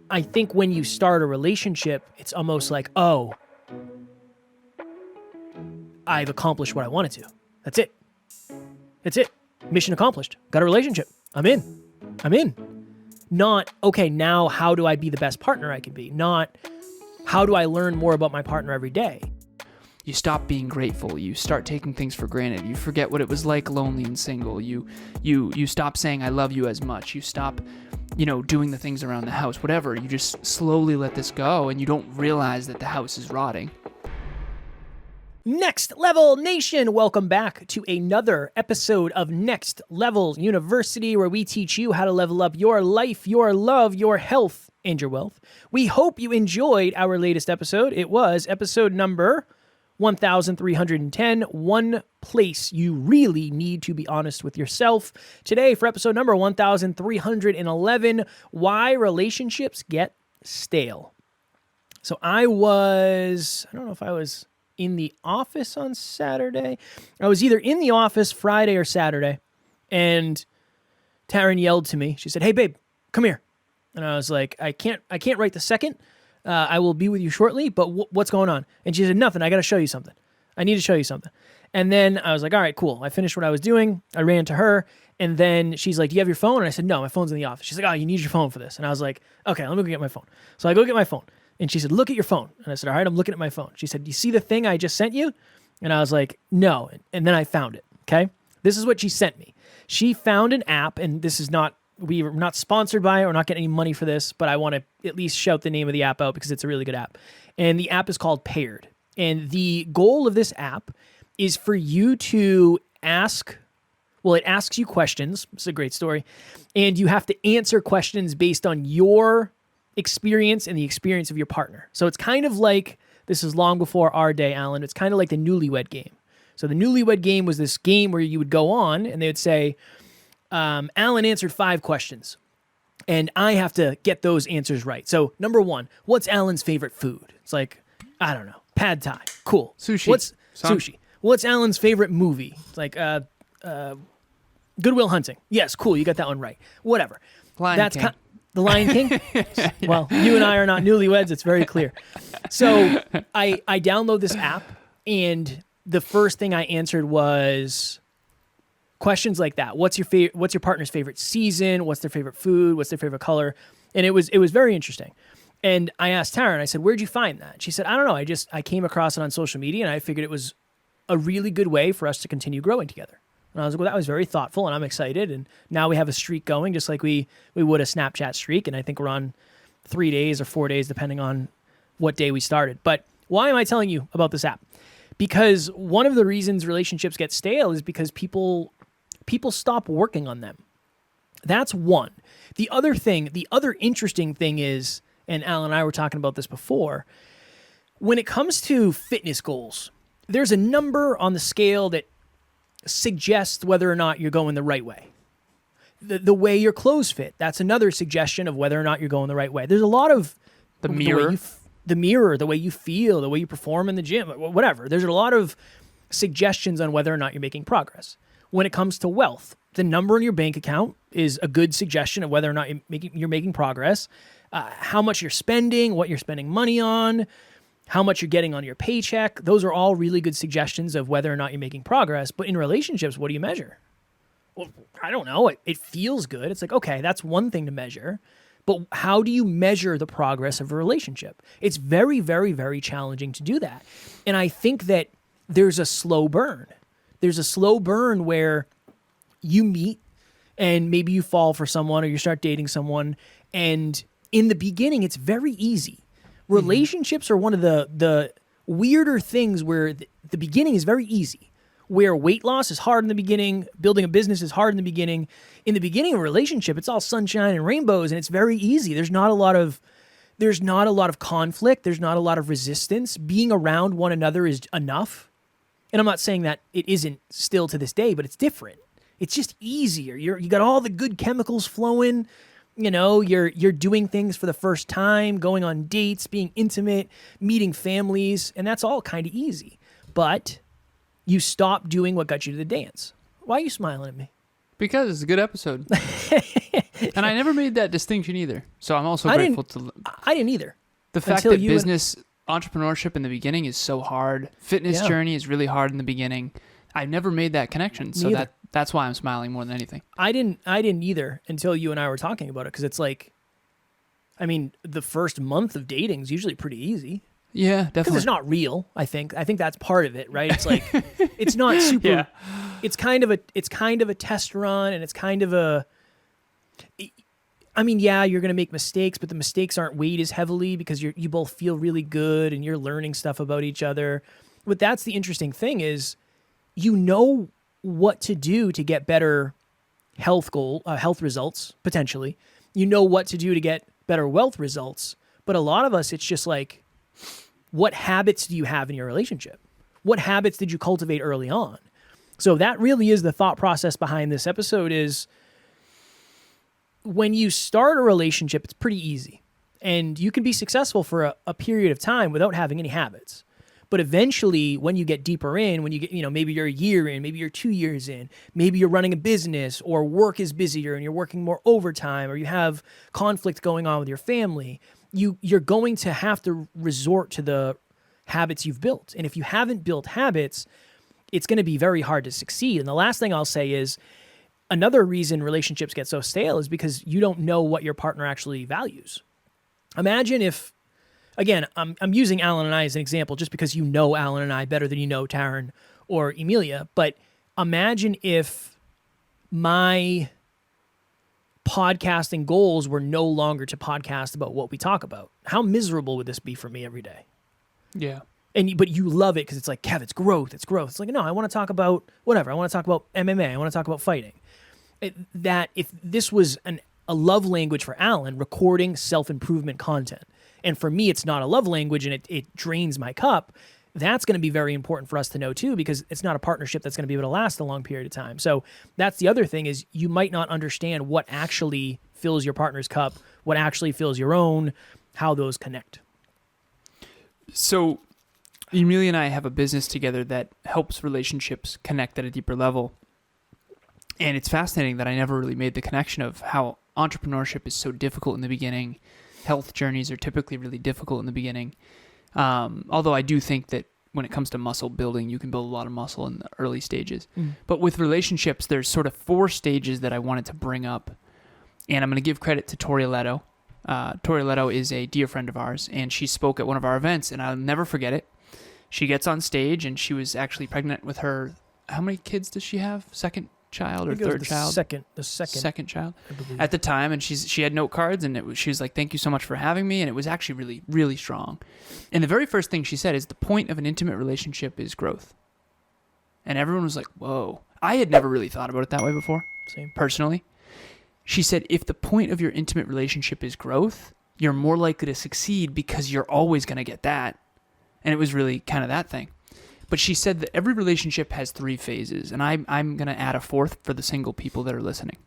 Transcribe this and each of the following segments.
I think when you start a relationship, it's almost like, oh, I've accomplished what I wanted to. That's it. That's it. Mission accomplished. Got a relationship. I'm in. Not, okay, now how do I be the best partner I can be? Not, how do I learn more about my partner every day? You stop being grateful. You start taking things for granted. You forget what it was like lonely and single. You stop saying I love you as much. You stop, doing the things around the house, whatever. You just slowly let this go, and you don't realize that the house is rotting. Next Level Nation, welcome back to another episode of Next Level University, where we teach you how to level up your life, your love, your health, and your wealth. We hope you enjoyed our latest episode. It was episode number 1310, One Place You Really Need to Be Honest with Yourself. Today, for episode number 1311, Why Relationships Get Stale. So I don't know if I was in the office on Saturday. I was either in the office Friday or Saturday, and Taryn yelled to me. She said, "Hey, babe, come here." And I was like, I can't right this second. I will be with you shortly, but what's going on? And she said, "Nothing. I got to show you something. I need to show you something." And then I was like, all right, cool. I finished what I was doing. I ran to her, and then she's like, "Do you have your phone?" And I said, "No, my phone's in the office." She's like, "Oh, you need your phone for this." And I was like, "Okay, let me go get my phone." So I go get my phone. And she said, "Look at your phone." And I said, "All right, I'm looking at my phone." She said, "Do you see the thing I just sent you?" And I was like, "No." And then I found it, okay? This is what she sent me. She found an app, and we're not sponsored by it. We're not getting any money for this, but I want to at least shout the name of the app out because it's a really good app. And the app is called Paired. And the goal of this app is for you to it asks you questions. It's a great story. And you have to answer questions based on your experience and the experience of your partner. So it's kind of like, this is long before our day, Alan, it's kind of like the newlywed game. So the newlywed game was this game where you would go on and they would say, Alan answered 5 questions and I have to get those answers right. So number 1, what's Alan's favorite food? It's like, I don't know, pad thai. Cool. Sushi. Sushi. What's Alan's favorite movie? It's like, Good Will Hunting. Yes, cool. You got that one right. Whatever. The Lion King? Well, you and I are not newlyweds. It's very clear. So I download this app, and the first thing I answered was questions like that. What's your partner's favorite season? What's their favorite food? What's their favorite color? And it was very interesting. And I asked Taryn, I said, "Where'd you find that?" She said, "I don't know. I came across it on social media, and I figured it was a really good way for us to continue growing together." And I was like, well, that was very thoughtful, and I'm excited. And now we have a streak going, just like we would a Snapchat streak. And I think we're on 3 days or 4 days, depending on what day we started. But why am I telling you about this app? Because one of the reasons relationships get stale is because people stop working on them. That's one. The other interesting thing is, and Alan and I were talking about this before, when it comes to fitness goals, there's a number on the scale that suggests whether or not you're going the right way. The way your clothes fit, that's another suggestion of whether or not you're going the right way. There's a lot of the mirror, the way you feel, the way you perform in the gym, whatever. There's a lot of suggestions on whether or not you're making progress. When it comes to wealth, the number in your bank account is a good suggestion of whether or not you're making progress. How much you're spending, what you're spending money on, how much you're getting on your paycheck. Those are all really good suggestions of whether or not you're making progress. But in relationships, what do you measure? Well, I don't know. It feels good. It's like, okay, that's one thing to measure. But how do you measure the progress of a relationship? It's very, very, very challenging to do that. And I think that there's a slow burn. There's a slow burn where you meet and maybe you fall for someone or you start dating someone. And in the beginning, it's very easy. Relationships are one of the weirder things where the beginning is very easy, where weight loss is hard in the beginning, building a business is hard in the beginning. In the beginning of a relationship, it's all sunshine and rainbows, and it's very easy. There's not a lot of conflict. There's not a lot of resistance. Being around one another is enough. And I'm not saying that it isn't still to this day, but it's different. It's just easier. You got all the good chemicals flowing. You know, you're doing things for the first time, going on dates, being intimate, meeting families, and that's all kind of easy. But you stop doing what got you to the dance. Why are you smiling at me? Because it's a good episode. And I never made that distinction either. So I'm also I grateful I didn't either. the fact until that you business entrepreneurship in the beginning is so hard. Fitness Yeah. journey is really hard in the beginning. I never made that connection. So Neither. that's why I'm smiling more than anything. I didn't either until you and I were talking about it, because it's like, I mean, the first month of dating is usually pretty easy. Yeah, Because definitely. it's not real. I think that's part of it, right? It's like it's not super. Yeah. It's kind of a test run, and it's kind of a. I mean, yeah, you're gonna make mistakes, but the mistakes aren't weighed as heavily because you both feel really good and you're learning stuff about each other. But that's the interesting thing is, you know what to do to get better health results potentially. You know what to do to get better wealth results, but a lot of us, it's just like, what habits do you have in your relationship? What habits did you cultivate early on? So that really is the thought process behind this episode is, when you start a relationship, it's pretty easy. And you can be successful for a period of time without having any habits. But eventually, when you get deeper in, when you get, maybe you're a year in, maybe you're 2 years in, maybe you're running a business, or work is busier and you're working more overtime, or you have conflict going on with your family, you're going to have to resort to the habits you've built. And if you haven't built habits, it's going to be very hard to succeed. And the last thing I'll say is, another reason relationships get so stale is because you don't know what your partner actually values. Imagine if, again, I'm using Alan and I as an example just because you know Alan and I better than you know Taryn or Emilia, but imagine if my podcasting goals were no longer to podcast about what we talk about. How miserable would this be for me every day? Yeah. But you love it because it's like, Kev, it's growth. It's like, no, I want to talk about whatever. I want to talk about MMA. I want to talk about fighting. That if this was a love language for Alan, recording self-improvement content, and for me, it's not a love language and it drains my cup, that's going to be very important for us to know too, because it's not a partnership that's going to be able to last a long period of time. So that's the other thing is, you might not understand what actually fills your partner's cup, what actually fills your own, how those connect. So Emilia and I have a business together that helps relationships connect at a deeper level. And it's fascinating that I never really made the connection of how entrepreneurship is so difficult in the beginning. Health journeys are typically really difficult in the beginning. Although I do think that when it comes to muscle building, you can build a lot of muscle in the early stages. But with relationships, there's sort of 4 stages that I wanted to bring up. And I'm going to give credit to Tori Leto. Tori Leto is a dear friend of ours, and she spoke at one of our events, and I'll never forget it. She gets on stage, and she was actually pregnant with her. How many kids does she have? Second child or third child? The second child I believe. at the time, and she had note cards, and she was like, "Thank you so much for having me," and it was actually really, really strong. And the very first thing she said is, the point of an intimate relationship is growth. And everyone was like, "Whoa!" I had never really thought about it that way before. Same. Personally, she said, if the point of your intimate relationship is growth, you're more likely to succeed because you're always going to get that. And it was really kind of that thing. But she said that every relationship has 3 phases, and I'm going to add a 4th for the single people that are listening.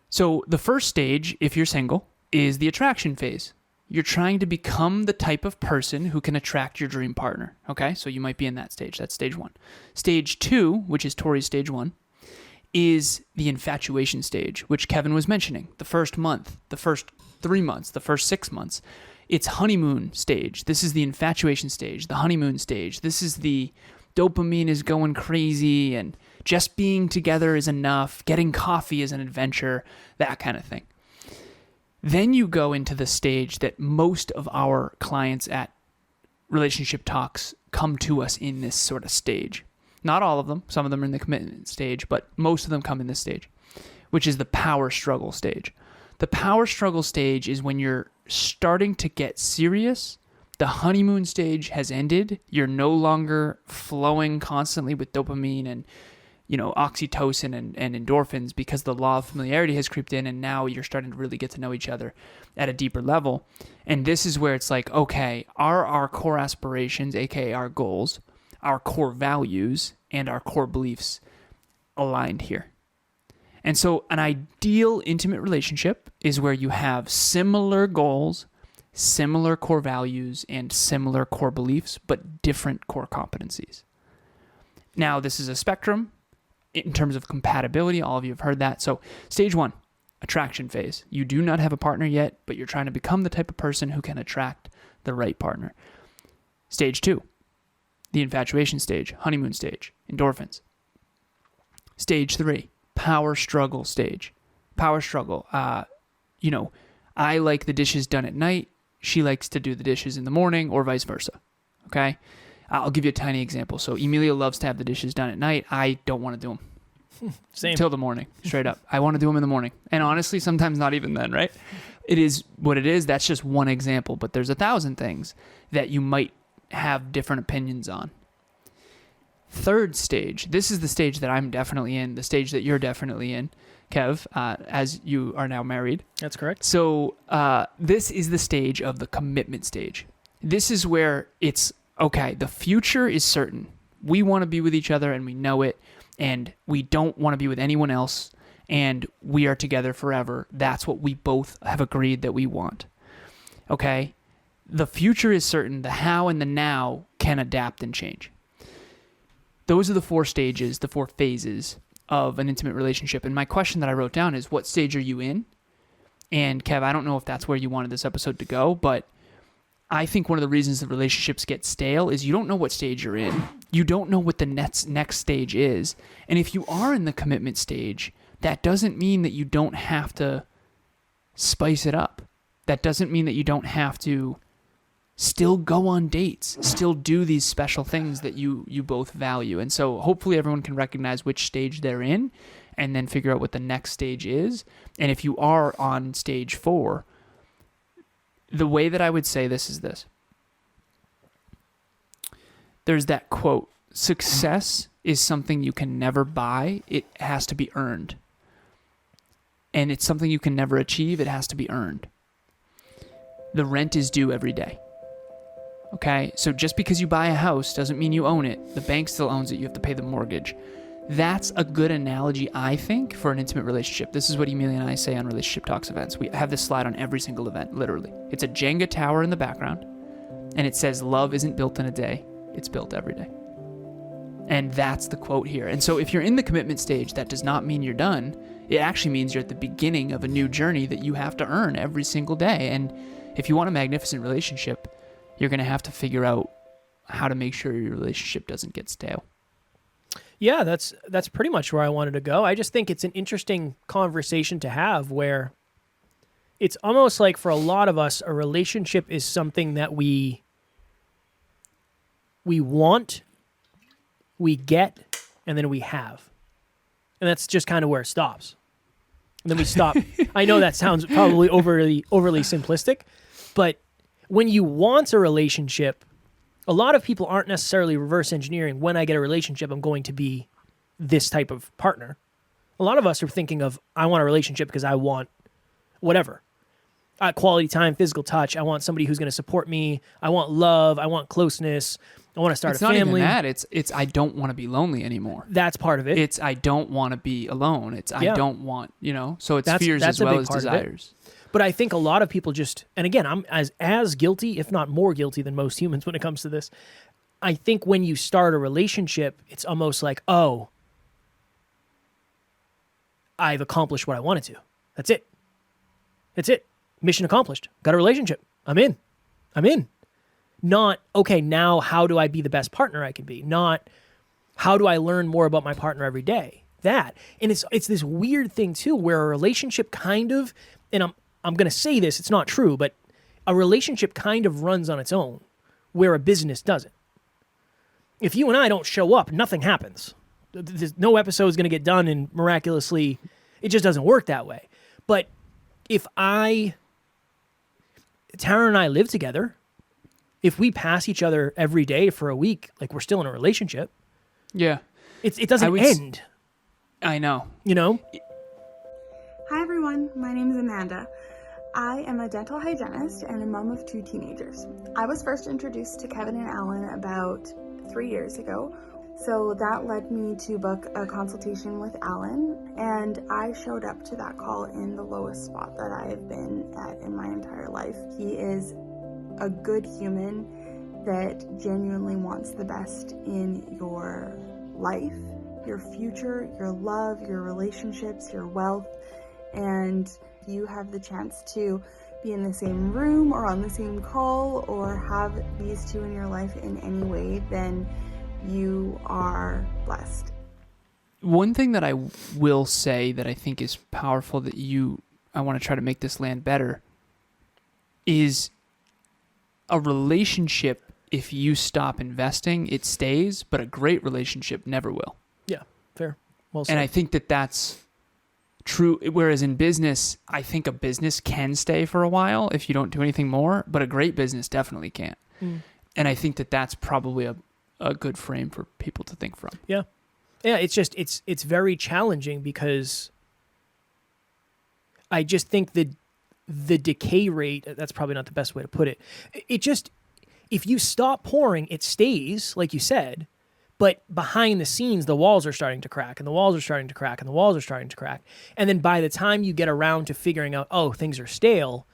So the first stage, if you're single, is the attraction phase. You're trying to become the type of person who can attract your dream partner, okay? So you might be in that stage. That's stage 1. Stage 2, which is Tori's stage 1, is the infatuation stage, which Kevin was mentioning. The first month, the first 3 months, the first 6 months. It's honeymoon stage. This is the infatuation stage, the honeymoon stage. This is the dopamine is going crazy and just being together is enough. Getting coffee is an adventure, that kind of thing. Then you go into the stage that most of our clients at Relationship Talks come to us in this sort of stage. Not all of them. Some of them are in the commitment stage, but most of them come in this stage, which is the power struggle stage. The power struggle stage is when you're starting to get serious. The honeymoon stage has ended. You're no longer flowing constantly with dopamine and, oxytocin and endorphins because the law of familiarity has creeped in, and now you're starting to really get to know each other at a deeper level. And this is where it's like, okay, are our core aspirations, aka our goals, our core values, and our core beliefs aligned here? And so an ideal intimate relationship is where you have similar goals, similar core values, and similar core beliefs, but different core competencies. Now, this is a spectrum in terms of compatibility. All of you have heard that. So stage 1, attraction phase. You do not have a partner yet, but you're trying to become the type of person who can attract the right partner. Stage 2, the infatuation stage, honeymoon stage, endorphins. Stage 3, power struggle stage. Power struggle. I like the dishes done at night. She likes to do the dishes in the morning, or vice versa. Okay? I'll give you a tiny example. So Emilia loves to have the dishes done at night. I don't want to do them. Same. Till the morning, straight up. I want to do them in the morning. And honestly, sometimes not even then, right? It is what it is. That's just one example. But there's 1,000 things that you might have different opinions on. Third stage. This is the stage that I'm definitely in, the stage that you're definitely in, Kev, as you are now married. That's correct. So this is the stage of the commitment stage. This is where it's, okay, the future is certain. We want to be with each other and we know it, and we don't want to be with anyone else, and we are together forever. That's what we both have agreed that we want. Okay? The future is certain. The how and the now can adapt and change. Those are the 4 stages, the 4 phases of an intimate relationship. And my question that I wrote down is, what stage are you in? And Kev, I don't know if that's where you wanted this episode to go, but I think one of the reasons the relationships get stale is you don't know what stage you're in. You don't know what the next stage is. And if you are in the commitment stage, that doesn't mean that you don't have to spice it up. That doesn't mean that you don't have to still go on dates, still do these special things that you both value. And so hopefully everyone can recognize which stage they're in and then figure out what the next stage is. And if you are on stage 4, the way that I would say this is this. There's that quote, success is something you can never buy. It has to be earned. And it's something you can never achieve. It has to be earned. The rent is due every day. Okay? So just because you buy a house doesn't mean you own it. The bank still owns it. You have to pay the mortgage. That's a good analogy, I think, for an intimate relationship. This is what Emilia and I say on Relationship Talks events. We have this slide on every single event, literally. It's a Jenga tower in the background, and it says, love isn't built in a day. It's built every day. And that's the quote here. And so if you're in the commitment stage, that does not mean you're done. It actually means you're at the beginning of a new journey that you have to earn every single day. And if you want a magnificent relationship, you're going to have to figure out how to make sure your relationship doesn't get stale. Yeah, that's pretty much where I wanted to go. I just think it's an interesting conversation to have where it's almost like for a lot of us, a relationship is something that we want, we get, and then we have. And that's just kind of where it stops. And then we stop. I know that sounds probably overly simplistic, but when you want a relationship, a lot of people aren't necessarily reverse engineering, when I get a relationship, I'm going to be this type of partner. A lot of us are thinking of, I want a relationship because I want whatever. Quality time, physical touch. I want somebody who's going to support me. I want love. I want closeness. I want to start a family. It's not even that. It's I don't want to be lonely anymore. That's part of it. It's I don't want to be alone. It's I don't want, so it's fears as well as desires. But I think a lot of people just, and again, I'm as guilty, if not more guilty than most humans when it comes to this. I think when you start a relationship, it's almost like, oh, I've accomplished what I wanted to. That's it. That's it. Mission accomplished. Got a relationship. I'm in. Not, okay, now how do I be the best partner I can be? Not, how do I learn more about my partner every day? That. And it's this weird thing too, where a relationship kind of, and I'm going to say this, it's not true, but a relationship kind of runs on its own, where a business doesn't. If you and I don't show up, nothing happens. There's no episode is going to get done and miraculously, it just doesn't work that way. But if Tara and I live together, if we pass each other every day for a week, like we're still in a relationship. Yeah. It doesn't end. I know. Hi everyone, my name is Amanda. I am a dental hygienist and a mom of 2 teenagers. I was first introduced to Kevin and Alan about 3 years ago. So that led me to book a consultation with Alan, and I showed up to that call in the lowest spot that I have been at in my entire life. He is a good human that genuinely wants the best in your life, your future, your love, your relationships, your wealth, And you have the chance to be in the same room or on the same call or have these two in your life in any way, then you are blessed. One thing that I will say that I think is powerful that I want to try to make this land better is a relationship. If you stop investing, it stays, but a great relationship never will. Yeah, fair. Well said. And I think that that's true. Whereas in business, I think a business can stay for a while if you don't do anything more, but a great business definitely can't. And I think that that's probably a good frame for people to think from. Yeah. Yeah, it's just, it's very challenging because I just think the decay rate, that's probably not the best way to put it. It just, if you stop pouring, it stays, like you said, but behind the scenes, the walls are starting to crack and the walls are starting to crack and the walls are starting to crack. And then by the time you get around to figuring out, oh, things are stale,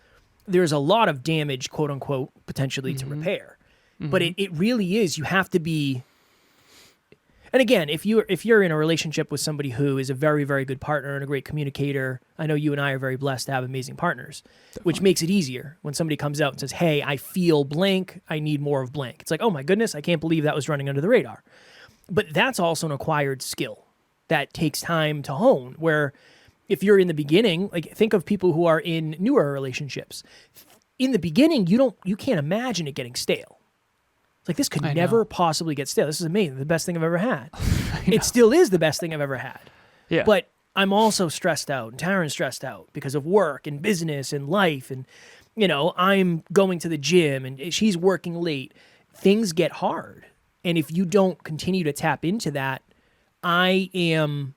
there's a lot of damage, quote unquote, potentially to repair. But it really is, you have to be. And again, if you're in a relationship with somebody who is a very, very good partner and a great communicator, I know you and I are very blessed to have amazing partners, which makes it easier when somebody comes out and says, hey, I feel blank, I need more of blank. It's like, oh my goodness, I can't believe that was running under the radar. But that's also an acquired skill that takes time to hone, where if you're in the beginning, like think of people who are in newer relationships. In the beginning, you can't imagine it getting stale. It's like, this could never possibly get stale. This is amazing. The best thing I've ever had. It still is the best thing I've ever had. Yeah. But I'm also stressed out, and Taryn's stressed out because of work and business and life. And, I'm going to the gym and she's working late. Things get hard. And if you don't continue to tap into that, I am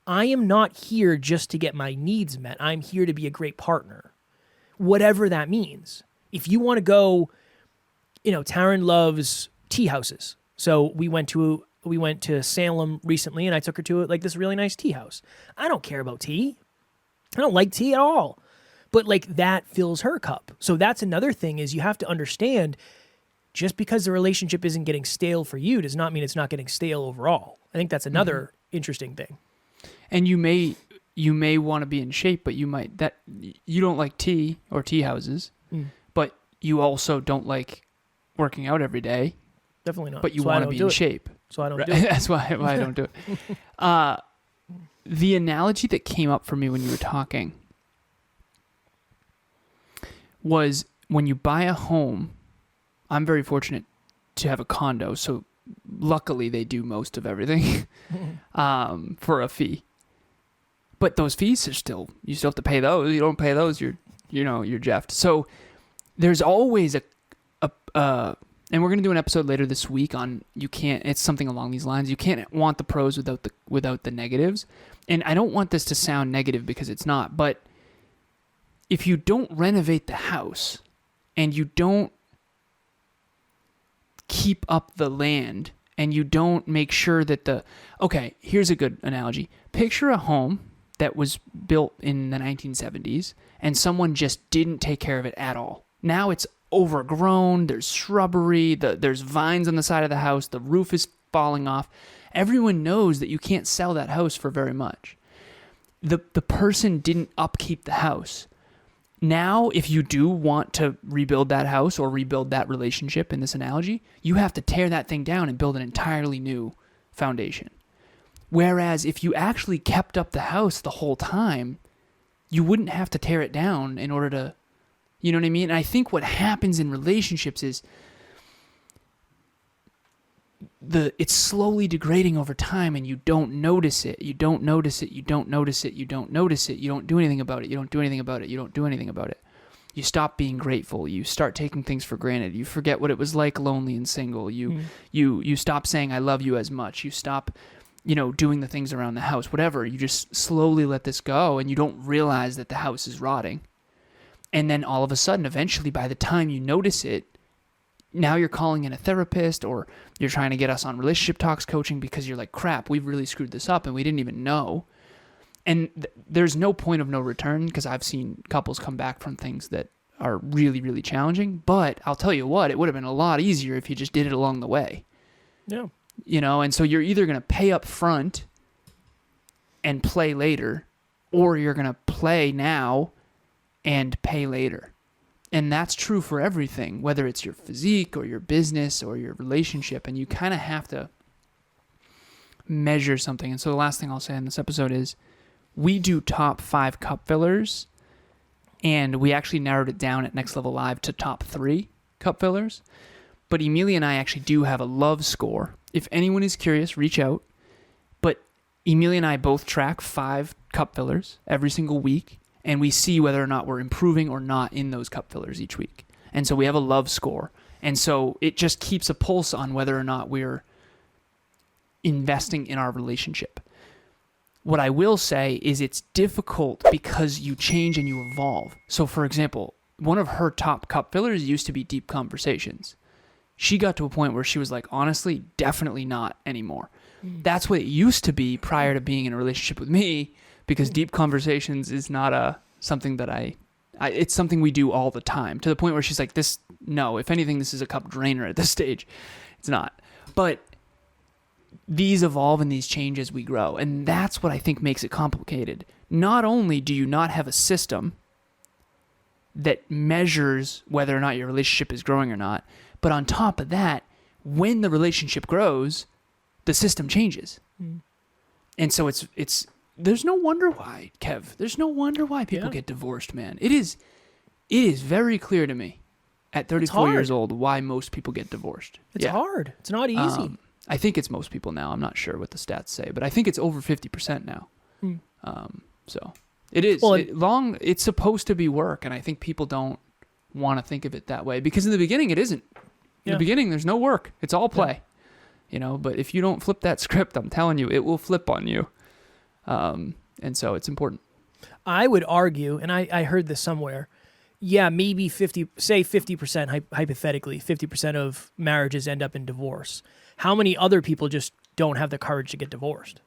not here just to get my needs met. I'm here to be a great partner, whatever that means. If you want to go, Taryn loves tea houses. So we went to Salem recently and I took her to like this really nice tea house. I don't care about tea. I don't like tea at all. But like that fills her cup. So that's another thing, is you have to understand, just because the relationship isn't getting stale for you does not mean it's not getting stale overall. I think that's another interesting thing. And you may want to be in shape, but you don't like tea or tea houses, but you also don't like working out every day. Definitely not. But you want to be in shape. So I don't do it. That's why I don't do it. The analogy that came up for me when you were talking was, when you buy a home, I'm very fortunate to have a condo, so luckily they do most of everything for a fee. But those fees are you still have to pay those. You don't pay those, you're jeffed. So there's always and we're going to do an episode later this week on, it's something along these lines. You can't want the pros without the negatives. And I don't want this to sound negative because it's not, but if you don't renovate the house and you don't keep up the land and you don't make sure that here's a good analogy. Picture a home that was built in the 1970s and someone just didn't take care of it at all. Now it's overgrown, there's shrubbery, there's vines on the side of the house, the roof is falling off. Everyone knows that you can't sell that house for very much. The person didn't upkeep the house. Now, if you do want to rebuild that house or rebuild that relationship in this analogy, you have to tear that thing down and build an entirely new foundation. Whereas if you actually kept up the house the whole time, you wouldn't have to tear it down in order to, you know what I mean? And I think what happens in relationships is it's slowly degrading over time and you don't notice it. You don't notice it. You don't notice it. You don't notice it. You don't do anything about it. You don't do anything about it. You don't do anything about it. You stop being grateful. You start taking things for granted. You forget what it was like lonely and single. You stop saying I love you as much. You stop, doing the things around the house, whatever. You just slowly let this go and you don't realize that the house is rotting. And then all of a sudden, eventually, by the time you notice it, now you're calling in a therapist or you're trying to get us on relationship talks coaching because you're like, crap, we've really screwed this up and we didn't even know. And there's no point of no return, because I've seen couples come back from things that are really, really challenging. But I'll tell you what, it would have been a lot easier if you just did it along the way. Yeah. And so you're either going to pay up front and play later, or you're going to play now and pay later. And that's true for everything, whether it's your physique or your business or your relationship. And you kind of have to measure something. And so the last thing I'll say in this episode is we do top 5 cup fillers, and we actually narrowed it down at Next Level Live to top 3 cup fillers. But Emilia and I actually do have a love score. If anyone is curious, reach out. But Emilia and I both track 5 cup fillers every single week, and we see whether or not we're improving or not in those cup fillers each week. And so we have a love score. And so it just keeps a pulse on whether or not we're investing in our relationship. What I will say is it's difficult because you change and you evolve. So for example, one of her top cup fillers used to be deep conversations. She got to a point where she was like, honestly, definitely not anymore. That's what it used to be prior to being in a relationship with me, because deep conversations is not something that it's something we do all the time, to the point where she's like, if anything, this is a cup drainer at this stage. It's not. But these evolve and these change as we grow. And that's what I think makes it complicated. Not only do you not have a system that measures whether or not your relationship is growing or not, but on top of that, when the relationship grows, the system changes. And so it's there's no wonder why, Kev. There's no wonder why people get divorced, man. It is very clear to me at 34 years old why most people get divorced. It's hard. It's not easy. I think it's most people now. I'm not sure what the stats say, but I think it's over 50% now. So it is. Well, it's supposed to be work, and I think people don't want to think of it that way, because in the beginning it isn't. In the beginning, there's no work. It's all play. But if you don't flip that script, I'm telling you, it will flip on you. And so it's important. I would argue, and I heard this somewhere, maybe 50%, hypothetically, 50% of marriages end up in divorce. How many other people just don't have the courage to get divorced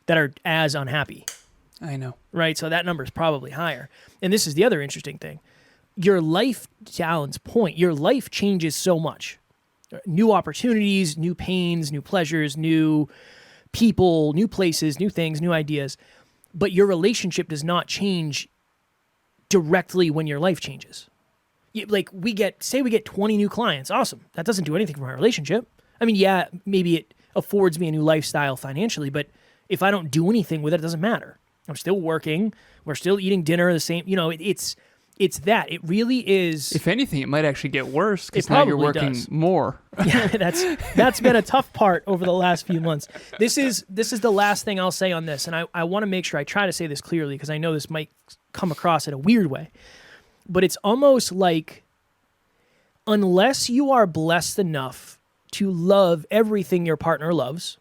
that are as unhappy? I know. Right? So that number is probably higher. And this is the other interesting thing. Your life, to Alan's point, your life changes so much. New opportunities, new pains, new pleasures, new people, new places, new things, new ideas. But your relationship does not change directly when your life changes. Like we get 20 new clients. Awesome. That doesn't do anything for my relationship. I mean, maybe it affords me a new lifestyle financially, but if I don't do anything with it, it doesn't matter. I'm still working. We're still eating dinner the same. It's that. It really is. If anything, it might actually get worse because now you're working more. Yeah, that's been a tough part over the last few months. This is the last thing I'll say on this, and I want to make sure I try to say this clearly because I know this might come across in a weird way. But it's almost like unless you are blessed enough to love everything your partner loves,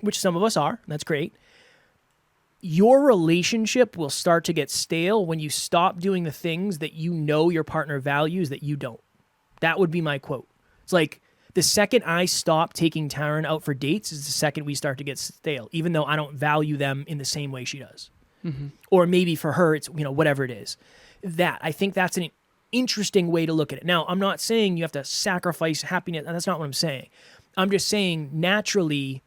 which some of us are, that's great, your relationship will start to get stale when you stop doing the things that you know your partner values that you don't. That would be my quote. It's like the second I stop taking Taryn out for dates is the second we start to get stale, even though I don't value them in the same way she does. Mm-hmm. Or maybe for her, it's, whatever it is. I think that's an interesting way to look at it. Now, I'm not saying you have to sacrifice happiness. That's not what I'm saying. I'm just saying naturally,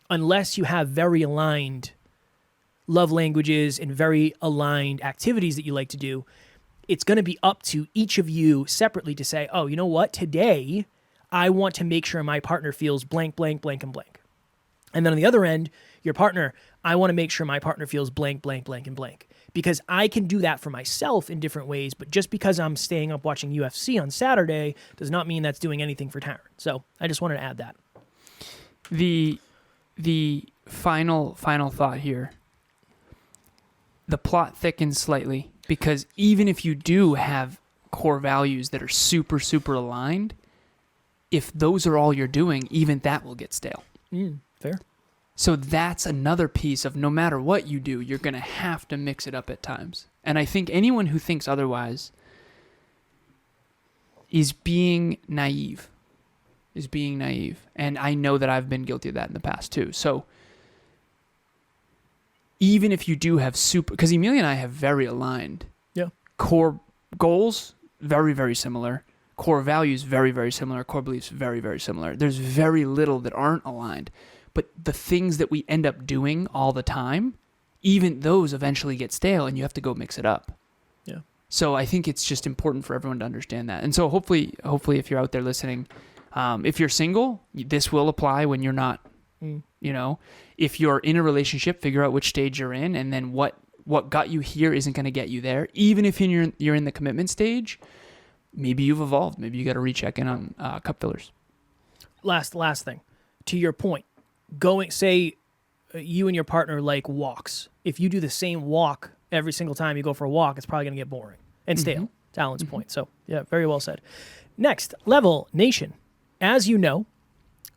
unless you have very aligned love languages and very aligned activities that you like to do, it's going to be up to each of you separately to say, oh, you know what? Today, I want to make sure my partner feels blank, blank, blank, and blank. And then on the other end, your partner, I want to make sure my partner feels blank, blank, blank, and blank. Because I can do that for myself in different ways, but just because I'm staying up watching UFC on Saturday does not mean that's doing anything for Taryn. So I just wanted to add that. The final thought here. The plot thickens slightly because even if you do have core values that are super, super aligned, if those are all you're doing, even that will get stale. Fair. So that's another piece of no matter what you do, you're going to have to mix it up at times. And I think anyone who thinks otherwise is being naive. And I know that I've been guilty of that in the past too. So even if you do have because Emilia and I have very aligned core goals, very, very similar. Core values, very, very similar. Core beliefs, very, very similar. There's very little that aren't aligned. But the things that we end up doing all the time even those eventually get stale and you have to go mix it up. Yeah. So I think it's just important for everyone to understand that. And so hopefully if you're out there listening, if you're single, this will apply when you're not, you know. If you're in a relationship, figure out which stage you're in, and then what got you here isn't going to get you there. Even if you're in the commitment stage, maybe you've evolved. Maybe you got to recheck in on cup fillers. Last thing, to your point, say you and your partner like walks. If you do the same walk every single time you go for a walk, it's probably going to get boring and stale. To Alan's point. So yeah, very well said. Next, Level Nation. As you know,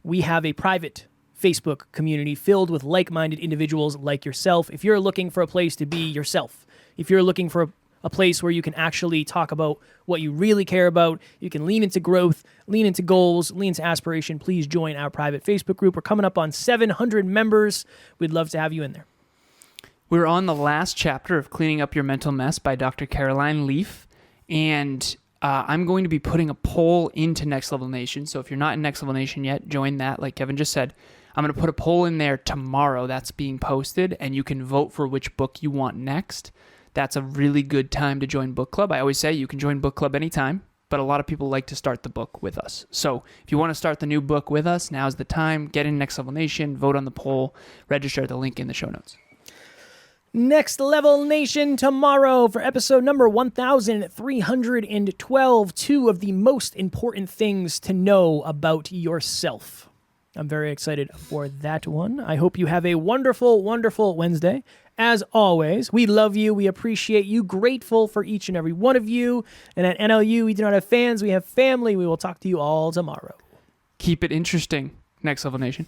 we have a private Facebook community filled with like-minded individuals like yourself. If you're looking for a place to be yourself, if you're looking for a place where you can actually talk about what you really care about, you can lean into growth, lean into goals, lean into aspiration, please join our private Facebook group. We're coming up on 700 members. We'd love to have you in there. We're on the last chapter of Cleaning Up Your Mental Mess by Dr. Caroline Leaf, and I'm going to be putting a poll into Next Level Nation. So if you're not in Next Level Nation yet, join that. Like Kevin just said, I'm going to put a poll in there tomorrow that's being posted, and you can vote for which book you want next. That's a really good time to join book club. I always say you can join book club anytime, but a lot of people like to start the book with us. So if you want to start the new book with us, now's the time. Get in Next Level Nation, vote on the poll, register at the link in the show notes. Next Level Nation tomorrow for episode number 1312, 2 of the most important things to know about yourself. I'm very excited for that one. I hope you have a wonderful, wonderful Wednesday. As always, we love you. We appreciate you. Grateful for each and every one of you. And at NLU, we do not have fans. We have family. We will talk to you all tomorrow. Keep it interesting, Next Level Nation.